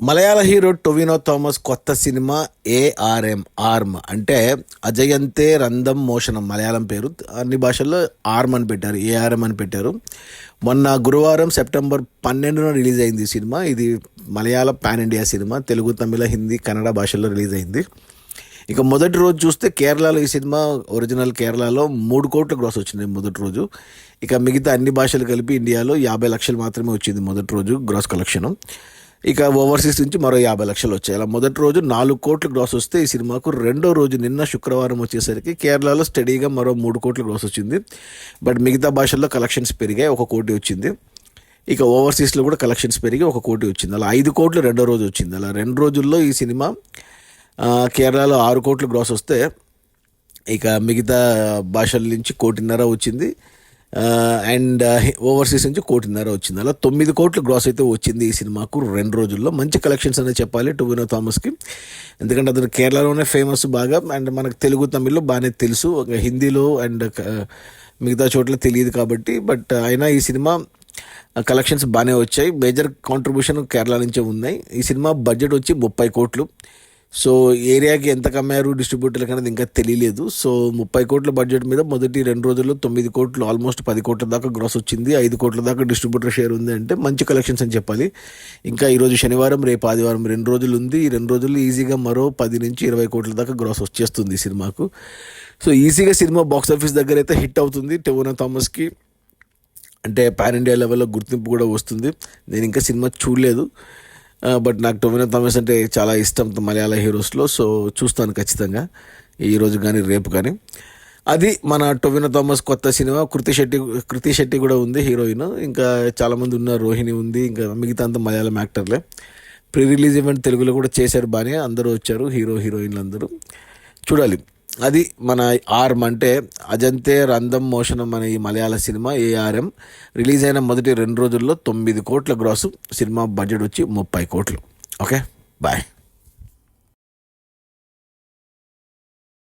మలయాళ hero Tovino Thomas కొత్త cinema arm అంటే అజయంతే రందం మోషనం మలయాళం పేరు. అన్ని భాషల్లో ఆర్మ్ అని పెట్టారు, ఏఆర్ఎం అని పెట్టారు. మొన్న గురువారం సెప్టెంబర్ 12న రిలీజ్ అయింది ఈ సినిమా. ఇది మలయాళ పాన్ ఇండియా సినిమా. తెలుగు, తమిళ, హిందీ, కన్నడ భాషల్లో రిలీజ్ అయింది. ఇక మొదటి రోజు చూస్తే కేరళలో ఈ సినిమా ఒరిజినల్ కేరళలో 3 కోట్ల గ్రాస్ వచ్చింది మొదటి రోజు. ఇక మిగతా అన్ని భాషలు కలిపి ఇండియాలో 50 లక్షలు మాత్రమే వచ్చింది మొదటి రోజు గ్రాస్ కలెక్షన్. ఇక ఓవర్సీస్ నుంచి మరో 50 లక్షలు వచ్చాయి. అలా మొదటి రోజు 4 కోట్ల గ్రాస్ వస్తే ఈ సినిమాకు రెండో రోజు నిన్న శుక్రవారం వచ్చేసరికి కేరళలో స్టడీగా మరో 3 కోట్ల గ్రాస్ వచ్చింది. బట్ మిగతా భాషల్లో కలెక్షన్స్ పెరిగాయి, 1 కోటి వచ్చింది. ఇక ఓవర్సీస్లో కూడా కలెక్షన్స్ పెరిగి 1 కోటి వచ్చింది. అలా 5 కోట్లు రెండో రోజు వచ్చింది. అలా 2 రోజుల్లో ఈ సినిమా కేరళలో 6 కోట్ల గ్రాస్ వస్తే ఇక మిగతా భాషల నుంచి 1.5 కోటి వచ్చింది. అండ్ ఓవర్సీస్ నుంచి 1.5 కోటి వచ్చింది. అలా 9 కోట్ల గ్రాస్ అయితే వచ్చింది ఈ సినిమాకు 2 రోజుల్లో. మంచి కలెక్షన్స్ అనేది చెప్పాలి టొవినో థామస్కి. ఎందుకంటే అతను కేరళలోనే ఫేమస్ బాగా, అండ్ మనకు తెలుగు, తమిళ్లో బాగానే తెలుసు, హిందీలో అండ్ మిగతా చోట్ల తెలియదు కాబట్టి. బట్ అయినా ఈ సినిమా కలెక్షన్స్ బాగానే వచ్చాయి. మేజర్ కాంట్రిబ్యూషన్ కేరళ నుంచే ఉన్నాయి. ఈ సినిమా బడ్జెట్ వచ్చి 30 కోట్లు. సో ఏరియాకి ఎంత కమ్మారు డిస్ట్రిబ్యూటర్లకు అనేది ఇంకా తెలియలేదు. సో 30 కోట్ల బడ్జెట్ మీద మొదటి 2 రోజుల్లో 9 కోట్లు, ఆల్మోస్ట్ 10 కోట్ల దాకా గ్రాస్ వచ్చింది. 5 కోట్ల దాకా డిస్ట్రిబ్యూటర్ షేర్ ఉంది అంటే మంచి కలెక్షన్స్ అని చెప్పాలి. ఇంకా ఈరోజు శనివారం, రేపు ఆదివారం 2 రోజులు ఉంది. ఈ 2 రోజుల్లో ఈజీగా మరో 10 నుంచి 20 కోట్ల దాకా గ్రాస్ వచ్చేస్తుంది ఈ సినిమాకు. సో ఈజీగా సినిమా బాక్స్ ఆఫీస్ దగ్గర అయితే హిట్ అవుతుంది. టొవినో థామస్కి అంటే పాన్ ఇండియా లెవెల్లో గుర్తింపు కూడా వస్తుంది. నేను ఇంకా సినిమా చూడలేదు, బట్ నాకు టొవినో థామస్ అంటే చాలా ఇష్టం మలయాళ హీరోస్లో. సో చూస్తాను ఖచ్చితంగా, ఈరోజు కానీ రేపు కానీ. అది మన టొవినో థామస్ కొత్త సినిమా. కృతి శెట్టి కూడా ఉంది హీరోయిన్. ఇంకా చాలామంది ఉన్నారు, రోహిణి ఉంది, ఇంకా మిగతా అంతా మలయాళం యాక్టర్లే. ప్రీ రిలీజ్ ఈవెంట్ తెలుగులో కూడా చేశారు బాగానే, అందరూ వచ్చారు హీరోయిన్లు అందరూ. చూడాలి. అది మన ఆర్మ్ అంటే అజంతే రందం మోషనం అనే ఈ మలయాళ సినిమా ఏఆర్ఎం రిలీజ్ అయిన మొదటి 2 రోజుల్లో 9 కోట్ల గ్రాసు. సినిమా బడ్జెట్ వచ్చి 30 కోట్లు. Okay, bye.